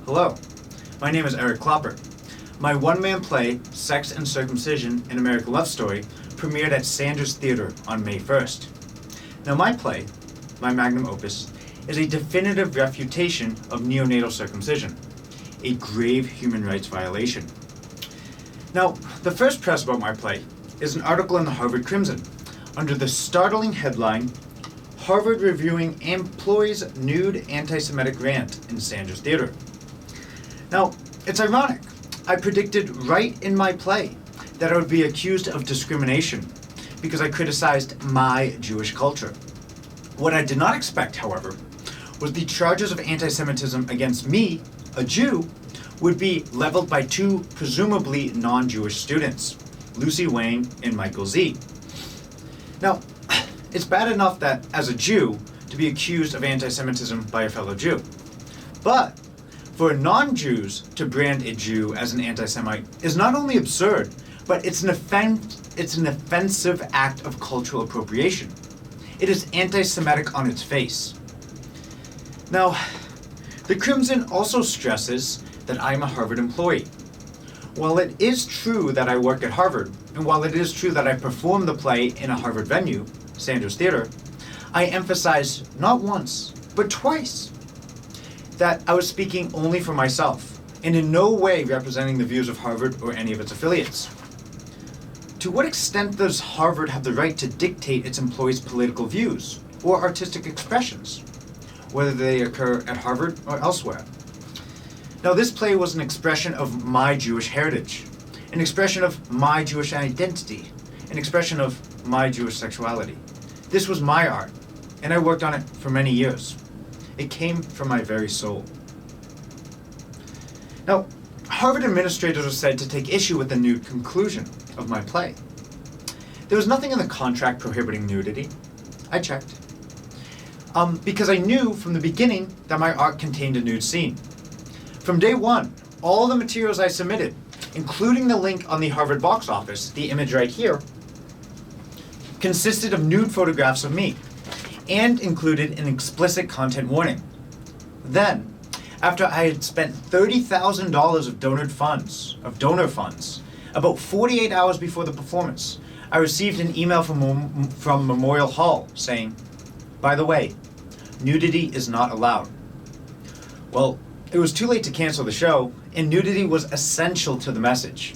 Hello, my name is Eric Clopper. My one-man play, Sex and Circumcision, an American Love Story, premiered at Sanders Theater on May 1st. Now my play, my magnum opus, is a definitive refutation of neonatal circumcision, a grave human rights violation. Now, the first press about my play is an article in the Harvard Crimson under the startling headline, Harvard Reviewing Employs Nude Anti-Semitic Rant in Sanders Theater. Now, it's ironic. I predicted right in my play that I would be accused of discrimination because I criticized my Jewish culture. What I did not expect, however, was the charges of anti-Semitism against me, a Jew, would be leveled by two presumably non-Jewish students, Lucy Wang and Michael Z. Now, it's bad enough that, as a Jew, to be accused of anti-Semitism by a fellow Jew. But for non-Jews to brand a Jew as an anti-Semite is not only absurd, but it's an offensive act of cultural appropriation. It is anti-Semitic on its face. Now, the Crimson also stresses that I'm a Harvard employee. While it is true that I work at Harvard, and while it is true that I perform the play in a Harvard venue, Sanders Theater, I emphasize not once, but twice, that I was speaking only for myself, and in no way representing the views of Harvard or any of its affiliates. To what extent does Harvard have the right to dictate its employees' political views or artistic expressions, whether they occur at Harvard or elsewhere? Now, this play was an expression of my Jewish heritage, an expression of my Jewish identity, an expression of my Jewish sexuality. This was my art, and I worked on it for many years. It came from my very soul. Now, Harvard administrators are said to take issue with the nude conclusion of my play. There was nothing in the contract prohibiting nudity. I checked. Because I knew from the beginning that my art contained a nude scene. From day one, all the materials I submitted, including the link on the Harvard box office, the image right here, consisted of nude photographs of me and included an explicit content warning. Then, after I had spent $30,000 of donor funds, about 48 hours before the performance, I received an email from Memorial Hall saying, by the way, nudity is not allowed. Well, it was too late to cancel the show, and nudity was essential to the message,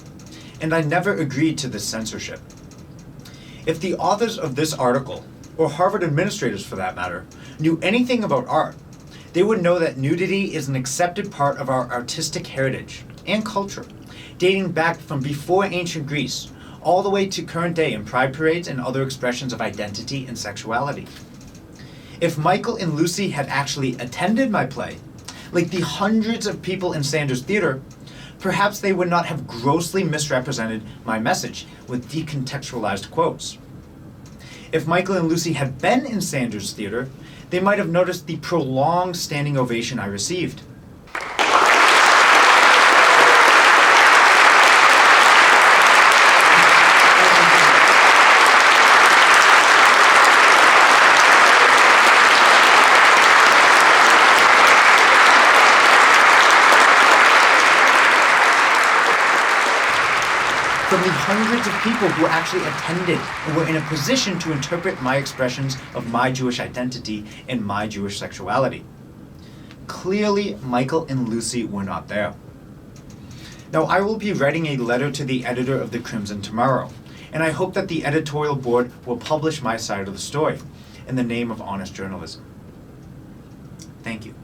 and I never agreed to this censorship. If the authors of this article, or Harvard administrators for that matter, knew anything about art, they would know that nudity is an accepted part of our artistic heritage and culture, dating back from before ancient Greece, all the way to current day in pride parades and other expressions of identity and sexuality. If Michael and Lucy had actually attended my play, like the hundreds of people in Sanders Theater, perhaps they would not have grossly misrepresented my message with decontextualized quotes. If Michael and Lucy had been in Sanders Theater, they might have noticed the prolonged standing ovation I received. From the hundreds of people who actually attended and were in a position to interpret my expressions of my Jewish identity and my Jewish sexuality. Clearly, Michael and Lucy were not there. Now, I will be writing a letter to the editor of the Crimson tomorrow, and I hope that the editorial board will publish my side of the story in the name of honest journalism. Thank you.